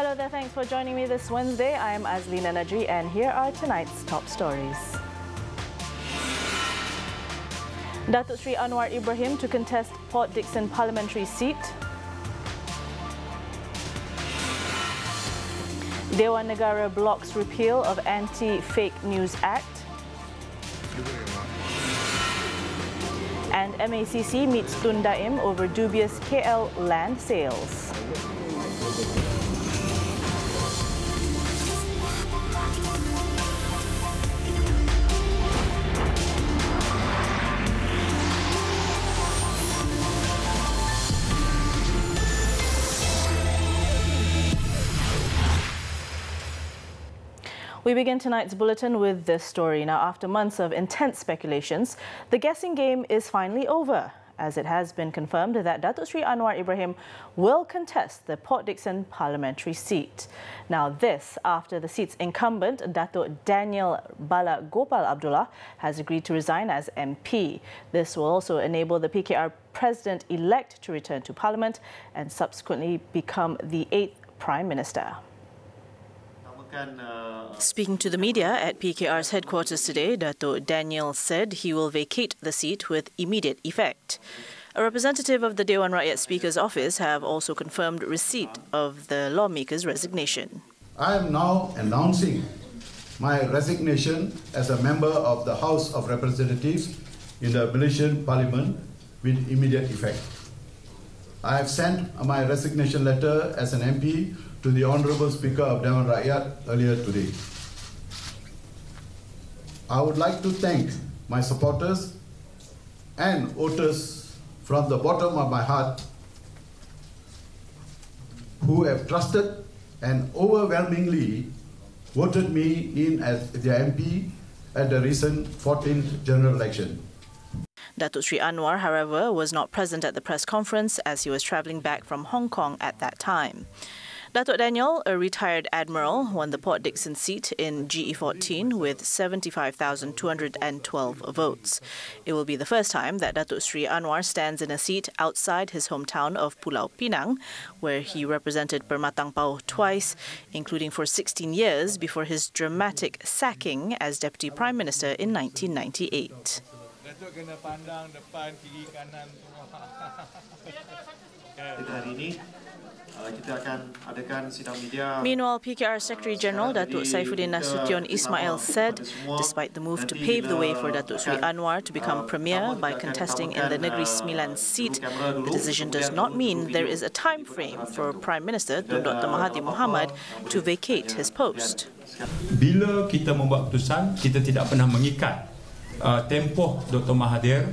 Hello there, thanks for joining me this Wednesday. I'm Azlina Nadri and here are tonight's top stories. Datuk Sri Anwar Ibrahim to contest Port Dickson parliamentary seat. Dewan Negara blocks repeal of Anti-Fake News Act. And MACC meets Tun Daim over dubious KL land sales. We begin tonight's bulletin with this story. Now, after months of intense speculations, the guessing game is finally over, as it has been confirmed that Datuk Sri Anwar Ibrahim will contest the Port Dickson parliamentary seat. Now, this after the seat's incumbent, Datuk Daniel Bala Gopal Abdullah, has agreed to resign as MP. This will also enable the PKR President-elect to return to Parliament and subsequently become the 8th Prime Minister. Speaking to the media at PKR's headquarters today, Datuk Daniel said he will vacate the seat with immediate effect. A representative of the Dewan Rakyat Speaker's office have also confirmed receipt of the lawmaker's resignation. I am now announcing my resignation as a member of the House of Representatives in the Malaysian Parliament with immediate effect. I have sent my resignation letter as an MP to the Honourable Speaker of Dewan Rakyat earlier today. I would like to thank my supporters and voters from the bottom of my heart who have trusted and overwhelmingly voted me in as their MP at the recent 14th general election. Datuk Sri Anwar, however, was not present at the press conference as he was travelling back from Hong Kong at that time. Datuk Daniel, a retired admiral, won the Port Dickson seat in GE14 with 75,212 votes. It will be the first time that Datuk Sri Anwar stands in a seat outside his hometown of Pulau Pinang, where he represented Permatang Pau twice, including for 16 years before his dramatic sacking as Deputy Prime Minister in 1998. Meanwhile, PKR Secretary-General Datuk Saifuddin Nasution Ismail said, despite the move to pave the way for Datuk Sri Anwar to become Premier by contesting in the Negeri Sembilan seat, the decision does not mean there is a time frame for Prime Minister Tun Dr. Mahathir Mohamad to vacate his post. Bila kita membuat keputusan, kita tidak pernah mengikat tempoh Dr. Mahathir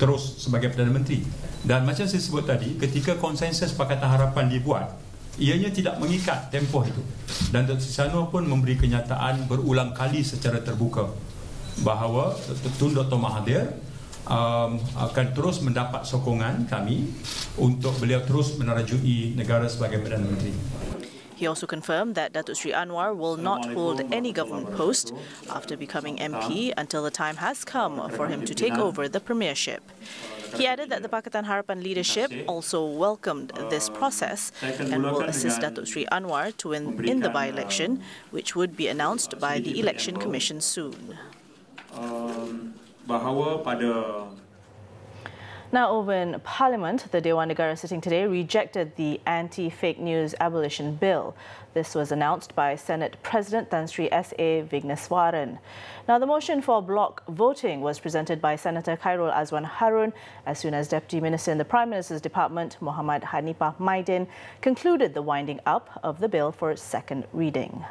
terus sebagai Perdana Menteri. Dan macam saya sebut tadi, ketika konsensus Pakatan Harapan dibuat, ianya tidak mengikat tempoh itu. Dan Dr. Anwar pun memberi kenyataan berulang kali secara terbuka bahawa Tun Dr. Mahathir akan terus mendapat sokongan kami untuk beliau terus menerajui negara sebagai Perdana Menteri. He also confirmed that Datuk Sri Anwar will not hold any government post after becoming MP until the time has come for him to take over the premiership. He added that the Pakatan Harapan leadership also welcomed this process and will assist Datuk Sri Anwar to win in the by-election, which would be announced by the Election Commission soon. Now, over in Parliament, the Dewan Negara sitting today rejected the Anti-Fake News Abolition Bill. This was announced by Senate President Tan Sri S.A. Vigneswaran. Now, the motion for block voting was presented by Senator Khairul Azwan Harun as soon as Deputy Minister in the Prime Minister's Department, Muhammad Hanifah Maidin, concluded the winding up of the bill for second reading.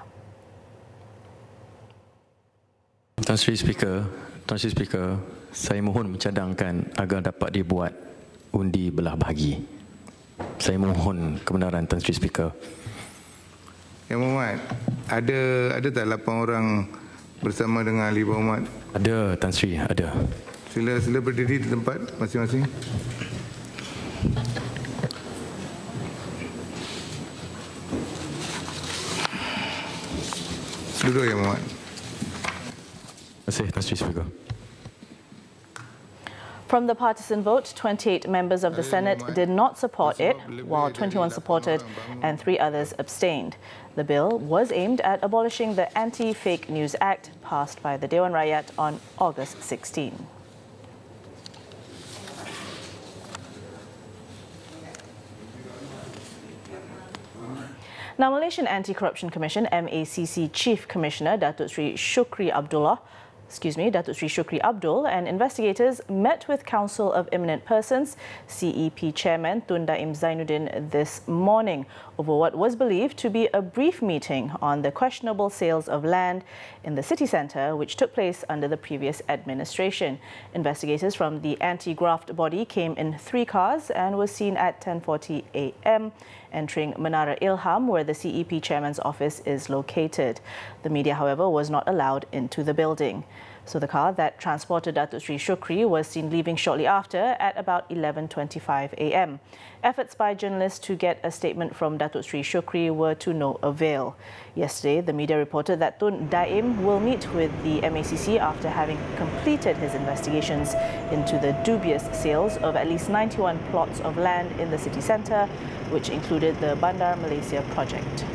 Tan Sri Speaker, saya mohon mencadangkan agar dapat dibuat undi belah bahagi. Saya mohon kebenaran Tan Sri Speaker. Ya Muhammad, ada tak 8 orang bersama dengan Ali Muhammad? Ada Tan Sri, ada. Sila berdiri di tempat masing-masing. Duduk ya Muhammad. Terima kasih Tan Sri Speaker. From the partisan vote, 28 members of the Senate did not support it, while 21 supported and 3 others abstained. The bill was aimed at abolishing the Anti-Fake News Act passed by the Dewan Rakyat on August 16. Now, Malaysian Anti-Corruption Commission MACC Chief Commissioner Datuk Sri Shukri Abdul and investigators met with Council of Eminent Persons, CEP Chairman Tun Daim Zainuddin this morning over what was believed to be a brief meeting on the questionable sales of land in the city centre, which took place under the previous administration. Investigators from the anti-graft body came in 3 cars and was seen at 10:40 a.m. entering Menara Ilham, where the CEP chairman's office is located. The media, however, was not allowed into the building. So the car that transported Datuk Sri Shukri was seen leaving shortly after at about 11:25 a.m. Efforts by journalists to get a statement from Datuk Sri Shukri were to no avail. Yesterday, the media reported that Tun Daim will meet with the MACC after having completed his investigations into the dubious sales of at least 91 plots of land in the city centre, which included the Bandar Malaysia project.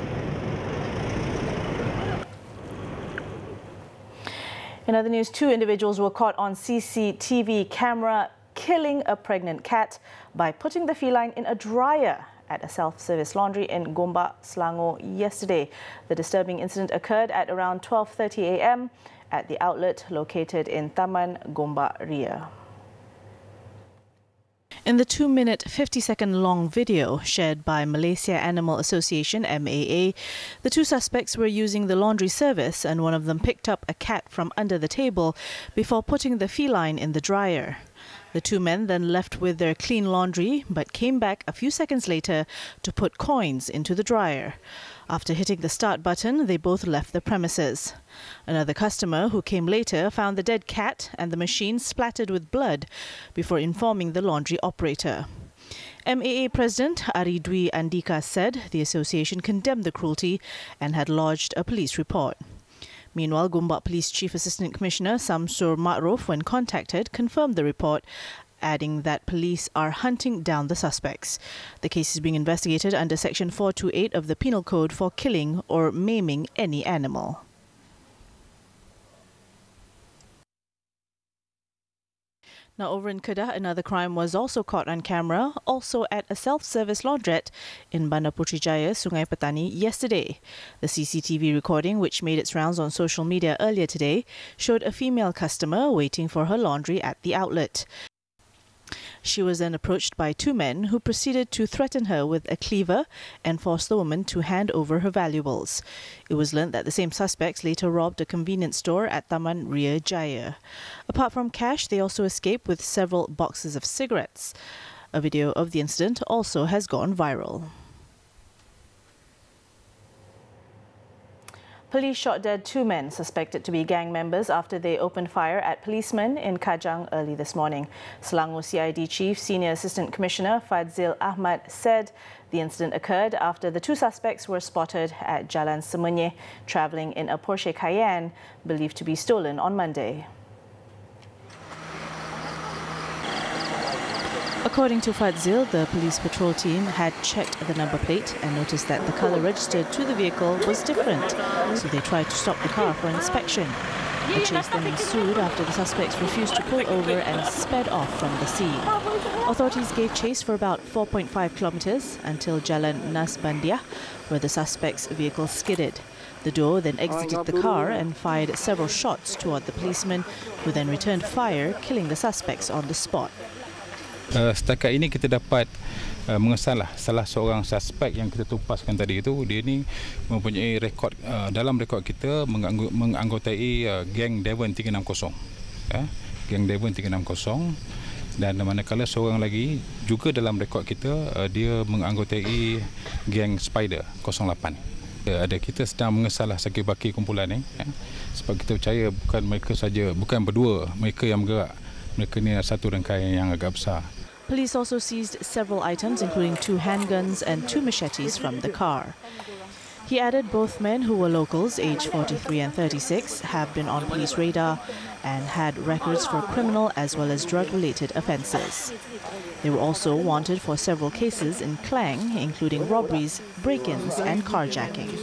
In other news, 2 individuals were caught on CCTV camera killing a pregnant cat by putting the feline in a dryer at a self-service laundry in Gombak, Selangor yesterday. The disturbing incident occurred at around 12:30 a.m. at the outlet located in Taman Gombak Ria. In the 2-minute, 50-second long video shared by Malaysia Animal Association (MAA), the 2 suspects were using the laundry service and one of them picked up a cat from under the table before putting the feline in the dryer. The 2 men then left with their clean laundry but came back a few seconds later to put coins into the dryer. After hitting the start button, they both left the premises. Another customer who came later found the dead cat and the machine splattered with blood before informing the laundry operator. MAA President Ari Dwi Andika said the association condemned the cruelty and had lodged a police report. Meanwhile, Gombak Police Chief Assistant Commissioner Samsur Ma'ruf, when contacted, confirmed the report, adding that police are hunting down the suspects. The case is being investigated under Section 428 of the Penal Code for killing or maiming any animal. Now, over in Kedah, another crime was also caught on camera, also at a self-service laundrette in Bandar Putrajaya, Sungai Petani, yesterday. The CCTV recording, which made its rounds on social media earlier today, showed a female customer waiting for her laundry at the outlet. She was then approached by 2 men who proceeded to threaten her with a cleaver and force the woman to hand over her valuables. It was learnt that the same suspects later robbed a convenience store at Taman Ria Jaya. Apart from cash, they also escaped with several boxes of cigarettes. A video of the incident also has gone viral. Police shot dead 2 men suspected to be gang members after they opened fire at policemen in Kajang early this morning. Selangor CID Chief Senior Assistant Commissioner Fadzil Ahmad said the incident occurred after the 2 suspects were spotted at Jalan Semenyih travelling in a Porsche Cayenne believed to be stolen on Monday. According to Fadzil, the police patrol team had checked the number plate and noticed that the colour registered to the vehicle was different, so they tried to stop the car for inspection. A chase then ensued after the suspects refused to pull over and sped off from the scene. Authorities gave chase for about 4.5 kilometres until Jalan Nasbandiah, where the suspect's vehicle skidded. The duo then exited the car and fired several shots toward the policeman, who then returned fire, killing the suspects on the spot. Setakat ini kita dapat mengesalah salah seorang suspek yang kita tupaskan tadi itu, dia ni mempunyai rekod, dalam rekod kita menganggotai geng Devon 360, geng Devon 360, dan manakala seorang lagi juga dalam rekod kita, dia menganggotai geng Spider 08. Ada kita sedang mengesalah sakit-baki kumpulan ni, sebab kita percaya bukan mereka saja, bukan berdua mereka yang bergerak, mereka ni satu rangkaian yang agak besar. Police also seized several items, including 2 handguns and 2 machetes from the car. He added both men, who were locals, aged 43 and 36, have been on police radar and had records for criminal as well as drug-related offences. They were also wanted for several cases in Klang, including robberies, break-ins and carjacking.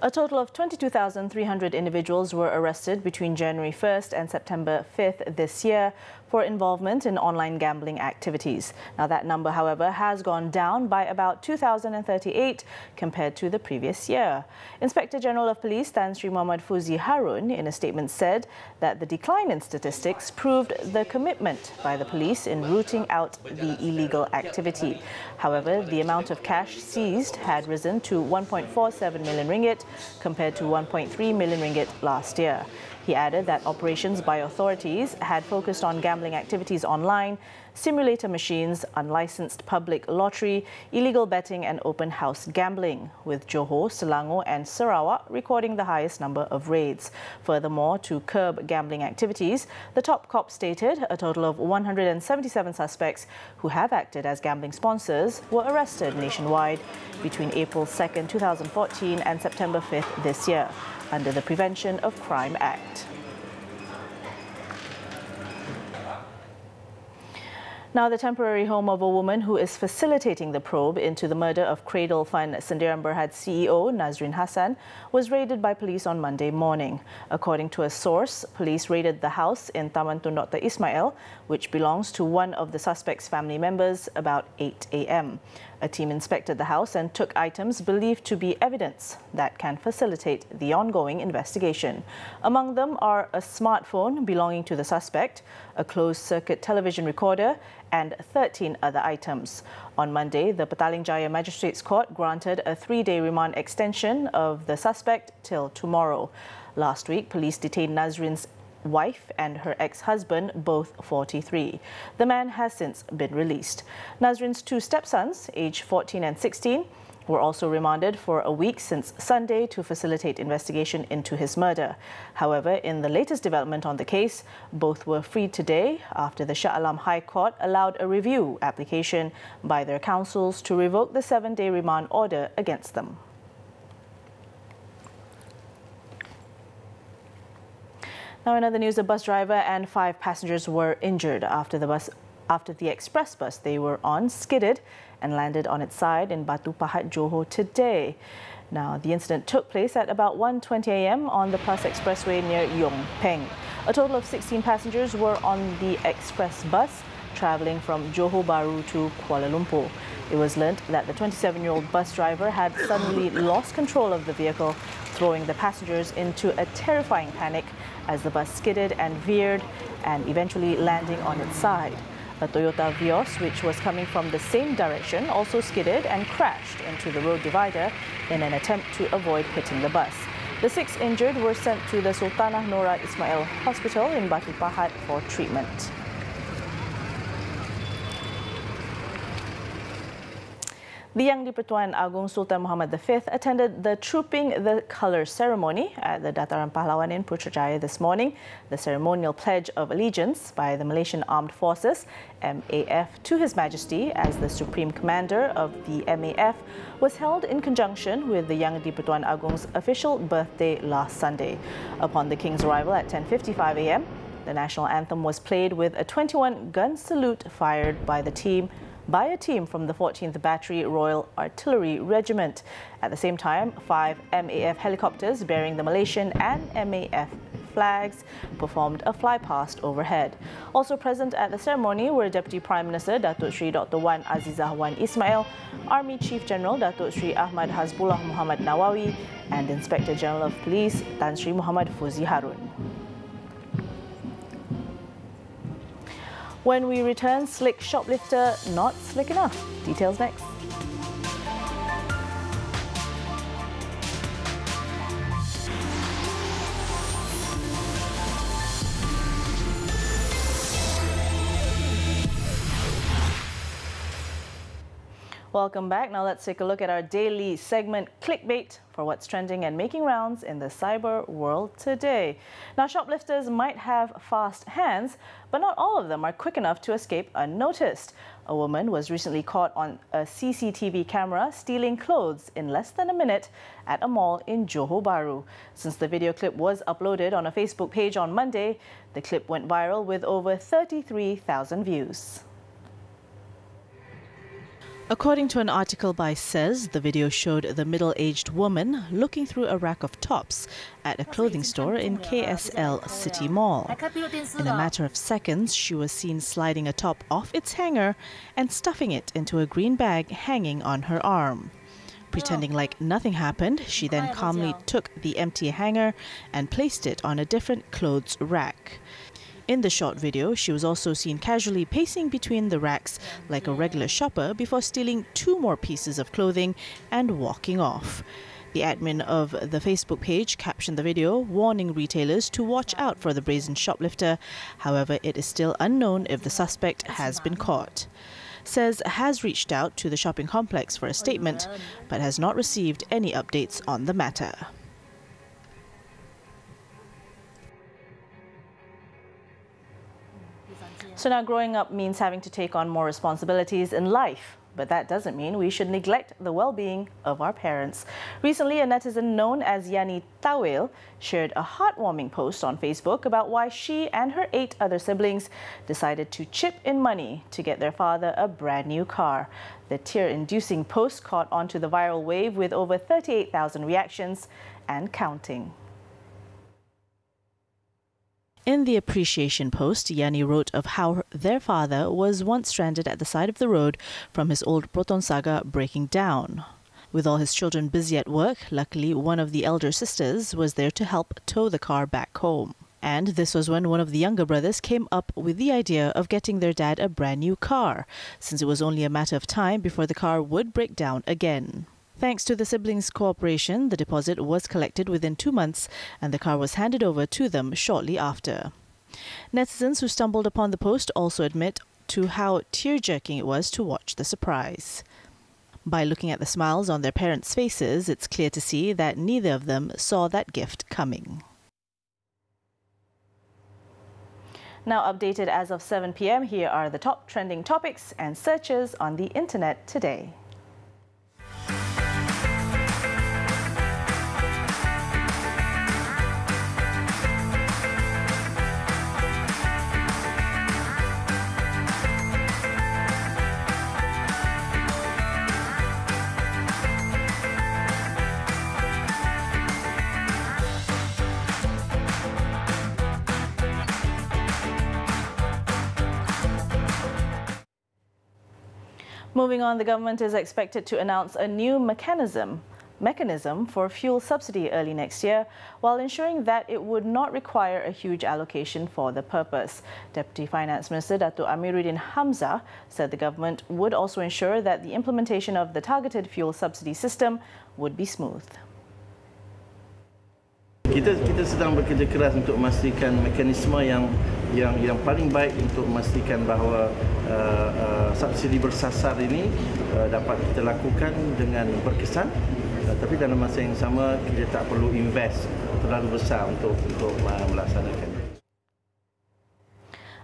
A total of 22,300 individuals were arrested between January 1st and September 5th this year for involvement in online gambling activities. Now, that number, however, has gone down by about 2,038 compared to the previous year. Inspector General of Police Tan Sri Muhammad Fuzi Harun, in a statement, said that the decline in statistics proved the commitment by the police in rooting out the illegal activity. However, the amount of cash seized had risen to 1.47 million ringgit compared to 1.3 million ringgit last year. He added that operations by authorities had focused on gambling activities online, simulator machines, unlicensed public lottery, illegal betting and open house gambling, with Johor, Selangor and Sarawak recording the highest number of raids. Furthermore, to curb gambling activities, the top cop stated a total of 177 suspects who have acted as gambling sponsors were arrested nationwide between April 2nd, 2014 and September 5th this year, under the Prevention of Crime Act. Now, the temporary home of a woman who is facilitating the probe into the murder of Cradle Fund Sendirian Berhad CEO Nazrin Hassan was raided by police on Monday morning. According to a source, police raided the house in Taman Tun Dr. Ismail, which belongs to one of the suspect's family members, about 8 a.m. A team inspected the house and took items believed to be evidence that can facilitate the ongoing investigation. Among them are a smartphone belonging to the suspect, a closed-circuit television recorder, and 13 other items. On Monday, the Petaling Jaya Magistrates Court granted a 3-day remand extension of the suspect till tomorrow. Last week, police detained Nazrin's wife and her ex-husband, both 43. The man has since been released. Nazrin's two stepsons, aged 14 and 16, were also remanded for a week since Sunday to facilitate investigation into his murder. However, in the latest development on the case, both were freed today after the Shah Alam High Court allowed a review application by their counsels to revoke the 7-day remand order against them. Now, in other news, a bus driver and 5 passengers were injured after the express bus they were on skidded and landed on its side in Batu Pahat, Johor today. Now, the incident took place at about 1:20 a.m. on the Plus Expressway near Yong Peng. A total of 16 passengers were on the express bus travelling from Johor Bahru to Kuala Lumpur. It was learnt that the 27-year-old bus driver had suddenly lost control of the vehicle, throwing the passengers into a terrifying panic as the bus skidded and veered and eventually landing on its side. A Toyota Vios, which was coming from the same direction, also skidded and crashed into the road divider in an attempt to avoid hitting the bus. The 6 injured were sent to the Sultanah Nora Ismail Hospital in Batu Pahat for treatment. The Yang di-Pertuan Agong Sultan Muhammad V attended the Trooping the Colours ceremony at the Dataran Pahlawan in Putrajaya this morning. The ceremonial pledge of allegiance by the Malaysian Armed Forces, MAF, to His Majesty as the Supreme Commander of the MAF was held in conjunction with the Yang di-Pertuan Agong's official birthday last Sunday. Upon the King's arrival at 10:55 a.m, the national anthem was played with a 21-gun salute fired by a team from the 14th Battery Royal Artillery Regiment. At the same time, 5 MAF helicopters bearing the Malaysian and MAF flags performed a flypast overhead. Also present at the ceremony were Deputy Prime Minister Datuk Sri Dr. Wan Azizah Wan Ismail, Army Chief General Datuk Sri Ahmad Hasbullah Muhammad Nawawi, and Inspector General of Police Tan Sri Muhammad Fuzi Harun. When we return, slick shoplifter not slick enough. Details next. Welcome back. Now let's take a look at our daily segment, Clickbait, for what's trending and making rounds in the cyber world today. Now, shoplifters might have fast hands, but not all of them are quick enough to escape unnoticed. A woman was recently caught on a CCTV camera stealing clothes in less than a minute at a mall in Johor Bahru. Since the video clip was uploaded on a Facebook page on Monday, the clip went viral with over 33,000 views. According to an article by Says, the video showed the middle-aged woman looking through a rack of tops at a clothing store in KSL City Mall. In a matter of seconds, she was seen sliding a top off its hanger and stuffing it into a green bag hanging on her arm. Pretending like nothing happened, she then calmly took the empty hanger and placed it on a different clothes rack. In the short video, she was also seen casually pacing between the racks like a regular shopper before stealing 2 more pieces of clothing and walking off. The admin of the Facebook page captioned the video, warning retailers to watch out for the brazen shoplifter. However, it is still unknown if the suspect has been caught. Says has reached out to the shopping complex for a statement, but has not received any updates on the matter. So now growing up means having to take on more responsibilities in life. But that doesn't mean we should neglect the well-being of our parents. Recently, a netizen known as Yani Tawil shared a heartwarming post on Facebook about why she and her 8 other siblings decided to chip in money to get their father a brand new car. The tear-inducing post caught onto the viral wave with over 38,000 reactions and counting. In the appreciation post, Yani wrote of how their father was once stranded at the side of the road from his old Proton Saga breaking down. With all his children busy at work, luckily one of the elder sisters was there to help tow the car back home. And this was when one of the younger brothers came up with the idea of getting their dad a brand new car, since it was only a matter of time before the car would break down again. Thanks to the siblings' cooperation, the deposit was collected within 2 months and the car was handed over to them shortly after. Netizens who stumbled upon the post also admit to how tear-jerking it was to watch the surprise. By looking at the smiles on their parents' faces, it's clear to see that neither of them saw that gift coming. Now updated as of 7 p.m, here are the top trending topics and searches on the internet today. Moving on, the government is expected to announce a new mechanism for fuel subsidy early next year, while ensuring that it would not require a huge allocation for the purpose. Deputy Finance Minister Datuk Amiruddin Hamzah said the government would also ensure that the implementation of the targeted fuel subsidy system would be smooth. Kita sedang bekerja keras untuk memastikan mekanisme yang paling baik untuk memastikan bahawa subsidi bersasar ini dapat kita lakukan dengan berkesan, tapi dalam masa yang sama kita tak perlu invest terlalu besar untuk melaksanakannya.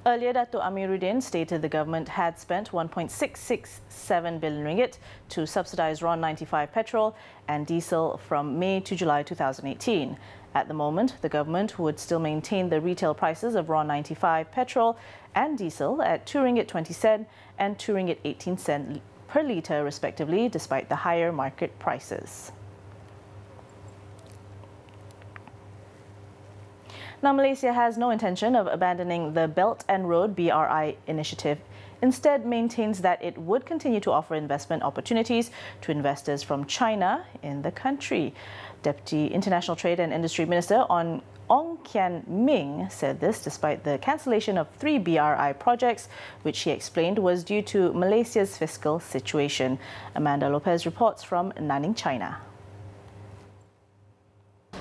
Earlier, Datuk Amiruddin stated the government had spent 1.667 billion ringgit to subsidise RON 95 petrol and diesel from May to July 2018. At the moment, the government would still maintain the retail prices of RON 95 petrol and diesel at RM2.20 and RM2.18 per litre respectively, despite the higher market prices. Now, Malaysia has no intention of abandoning the Belt and Road BRI initiative. Instead, maintains that it would continue to offer investment opportunities to investors from China in the country. Deputy International Trade and Industry Minister Ong Kian Ming said this despite the cancellation of 3 BRI projects, which he explained was due to Malaysia's fiscal situation. Amanda Lopez reports from Nanning, China.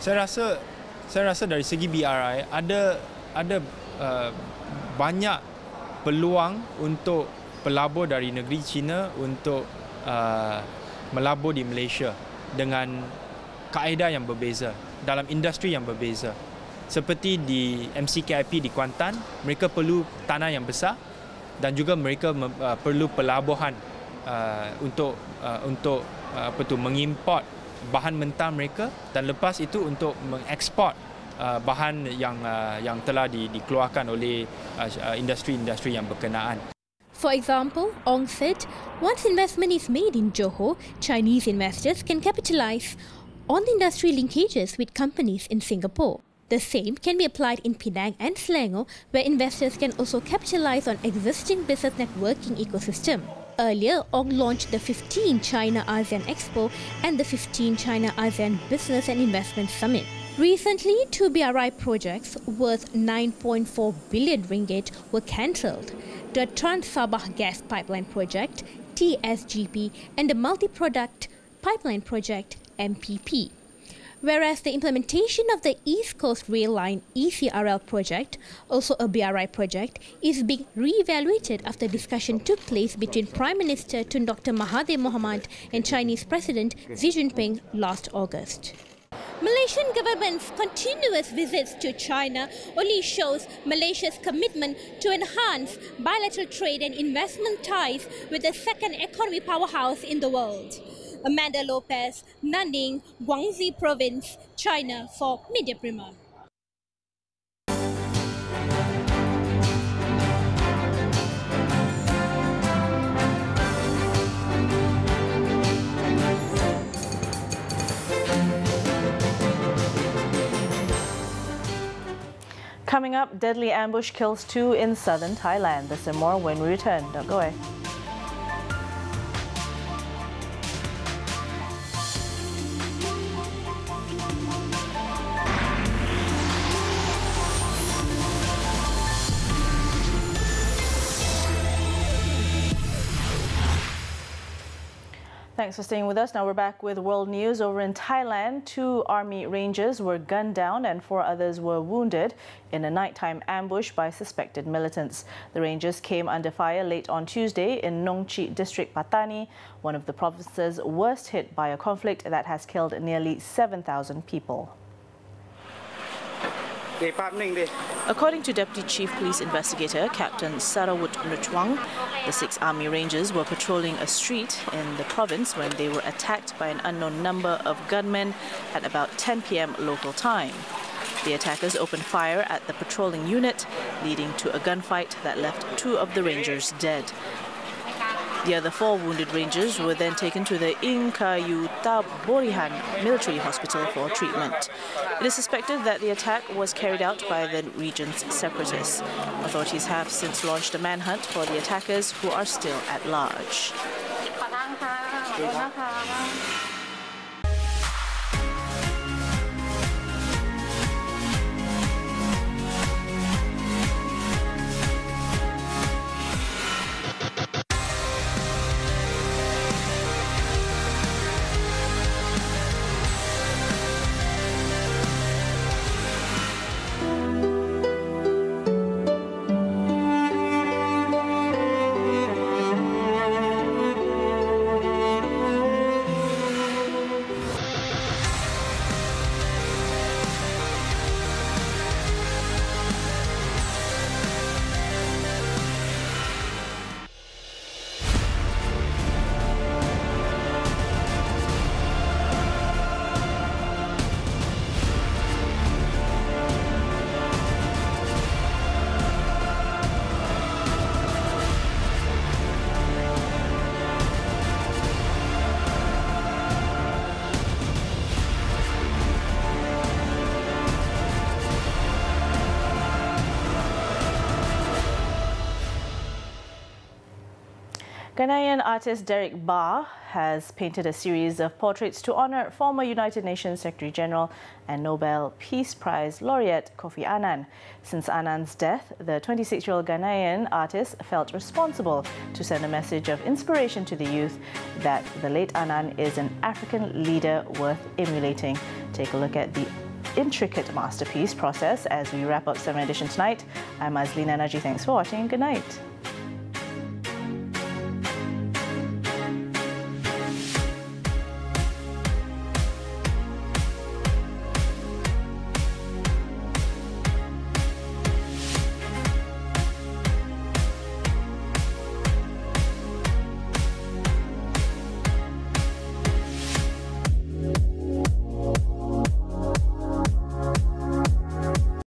Saya rasa dari segi BRI ada banyak peluang untuk pelabur dari negeri China untuk melabur di Malaysia dengan kaedah yang berbeza, dalam industri yang berbeza. Seperti di MCKIP di Kuantan, mereka perlu tanah yang besar dan juga mereka perlu pelabuhan untuk mengimport bahan mentah mereka dan lepas itu untuk mengeksport bahan yang telah dikeluarkan oleh industri-industri yang berkenaan. For example, Ong said, once investment is made in Johor, Chinese investors can capitalize on the industry linkages with companies in Singapore. The same can be applied in Penang and Selangor, where investors can also capitalize on existing business networking ecosystem. Earlier, Ong launched the 15 China ASEAN Expo and the 15 China ASEAN Business and Investment Summit. Recently, 2 BRI projects worth 9.4 billion ringgit were cancelled. The Trans-Sabah Gas Pipeline Project, TSGP, and the Multi-Product Pipeline Project, MPP. Whereas the implementation of the East Coast Rail Line ECRL project, also a BRI project, is being re-evaluated after discussion took place between Prime Minister Tun Dr. Mahathir Mohamad and Chinese President Xi Jinping last August. Malaysian government's continuous visits to China only shows Malaysia's commitment to enhance bilateral trade and investment ties with the second economy powerhouse in the world. Amanda Lopez, Nanning, Guangxi Province, China for Media Prima. Coming up, deadly ambush kills 2 in southern Thailand. This and more when we return. Don't go away. Thanks for staying with us. Now we're back with world news. Over in Thailand, 2 army rangers were gunned down and 4 others were wounded in a nighttime ambush by suspected militants. The rangers came under fire late on Tuesday in Nong Chit district, Pattani, one of the provinces worst hit by a conflict that has killed nearly 7,000 people. According to Deputy Chief Police Investigator Captain Sarawut Nuchwang, the 6 army rangers were patrolling a street in the province when they were attacked by an unknown number of gunmen at about 10 p.m. local time. The attackers opened fire at the patrolling unit, leading to a gunfight that left 2 of the rangers dead. The other 4 wounded rangers were then taken to the Inkayuta Borihan military hospital for treatment. It is suspected that the attack was carried out by the region's separatists. Authorities have since launched a manhunt for the attackers, who are still at large. Ghanaian artist Derek Barr has painted a series of portraits to honor former United Nations Secretary General and Nobel Peace Prize laureate Kofi Annan. Since Annan's death, the 26-year-old Ghanaian artist felt responsible to send a message of inspiration to the youth that the late Annan is an African leader worth emulating. Take a look at the intricate masterpiece process as we wrap up 7 Edition tonight. I'm Azlina Naji. Thanks for watching and good night.